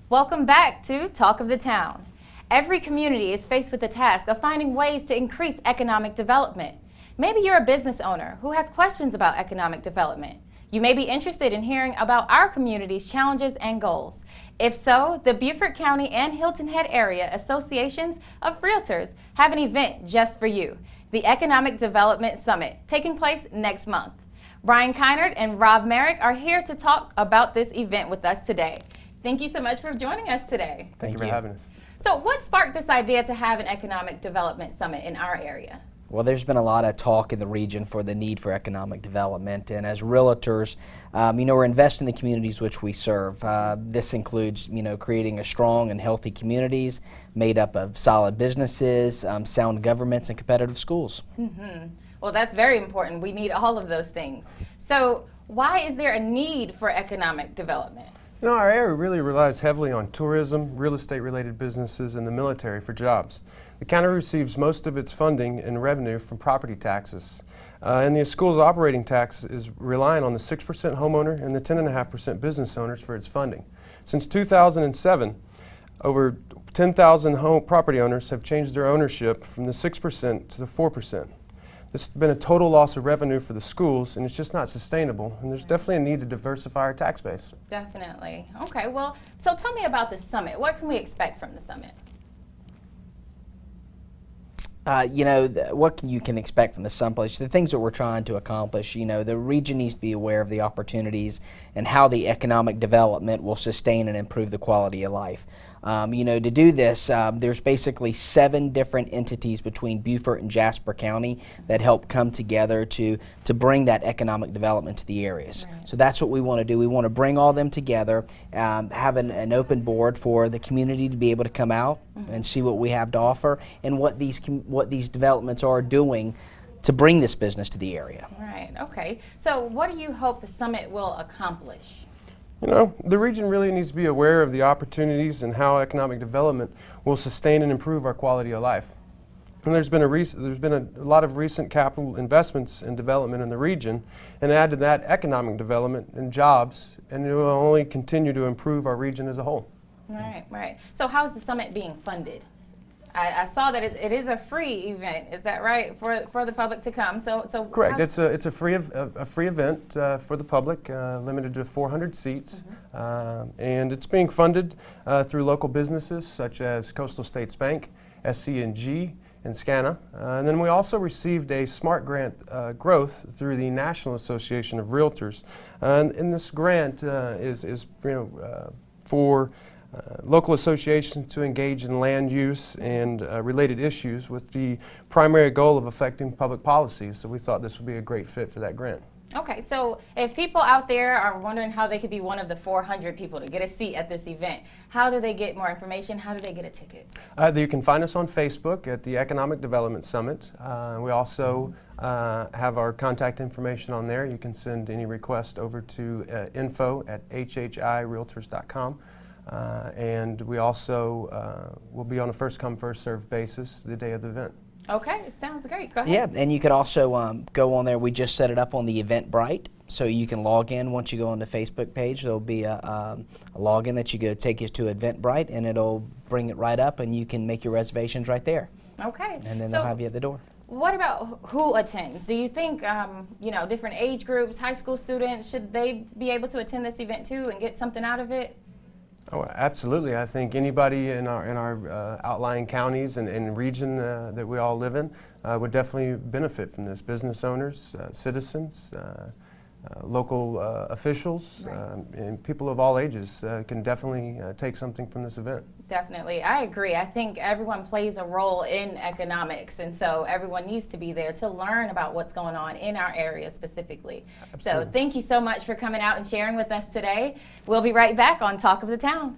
Welcome back to Talk of the Town. Every community is faced with the task of finding ways to increase economic development. Maybe you're a business owner who has questions about economic development. You may be interested in hearing about our community's challenges and goals. If so, the Beaufort County and Hilton Head Area Associations of Realtors have an event just for you, the Economic Development Summit, taking place next month. Brian Keinert and Rob Merrick are here to talk about this event with us today. Thank you so much for joining us today. Thank you for having us. So what sparked this idea to have an Economic Development Summit in our area? Well, there's been a lot of talk in the region for the need for economic development, and as realtors, we're investing in the communities which we serve. This includes, creating a strong and healthy communities made up of solid businesses, sound governments, and competitive schools. Mm-hmm. Well, that's very important. We need all of those things. So why is there a need for economic development? Our area really relies heavily on tourism, real estate related businesses, and the military for jobs. The county receives most of its funding and revenue from property taxes. And the school's operating tax is relying on the 6% homeowner and the 10.5% business owners for its funding. Since 2007, over 10,000 property owners have changed their ownership from the 6% to the 4%. This has been a total loss of revenue for the schools, and it's just not sustainable, and there's definitely a need to diversify our tax base. Definitely. Okay, well, so tell me about the summit. What can we expect from the summit? What you can expect from the summit, the things that we're trying to accomplish, the region needs to be aware of the opportunities and how the economic development will sustain and improve the quality of life. To do this, there's basically 7 different entities between Beaufort and Jasper County that help come together to bring that economic development to the areas. Right. So that's what we want to do. We want to bring all them together, have an open board for the community to be able to come out and see what we have to offer and what these developments are doing to bring this business to the area. Right, okay. So what do you hope the summit will accomplish? The region really needs to be aware of the opportunities and how economic development will sustain and improve our quality of life. And there's been a lot of recent capital investments in development in the region, and add to that economic development and jobs, and it will only continue to improve our region as a whole. Right. So how's the summit being funded? I saw that it is a free event. Is that right for the public to come? So correct. It's a free event for the public, limited to 400 seats, and it's being funded through local businesses such as Coastal States Bank, SC&G, and SCANA. And then we also received a SMART grant growth through the National Association of Realtors. And this grant is for local associations to engage in land use and related issues with the primary goal of affecting public policy. So we thought this would be a great fit for that grant. Okay, so if people out there are wondering how they could be one of the 400 people to get a seat at this event, how do they get more information? How do they get a ticket? You can find us on Facebook at the Economic Development Summit. We also have our contact information on there. You can send any request over to info@WHHIRealtors.com. And we also will be on a first-come, first-served basis the day of the event. Okay, sounds great. Go ahead. Yeah, and you could also go on there. We just set it up on the Eventbrite, so you can log in. Once you go on the Facebook page, there'll be a login that take you to Eventbrite, and it'll bring it right up, and you can make your reservations right there. Okay. And then they'll have you at the door. What about who attends? Do you think, different age groups, high school students, should they be able to attend this event too and get something out of it? Oh, absolutely. I think anybody in our outlying counties and region that we all live in would definitely benefit from this. Business owners, citizens, local officials, and people of all ages can definitely take something from this event. Definitely. I agree. I think everyone plays a role in economics, and so everyone needs to be there to learn about what's going on in our area specifically. Absolutely. So thank you so much for coming out and sharing with us today. We'll be right back on Talk of the Town.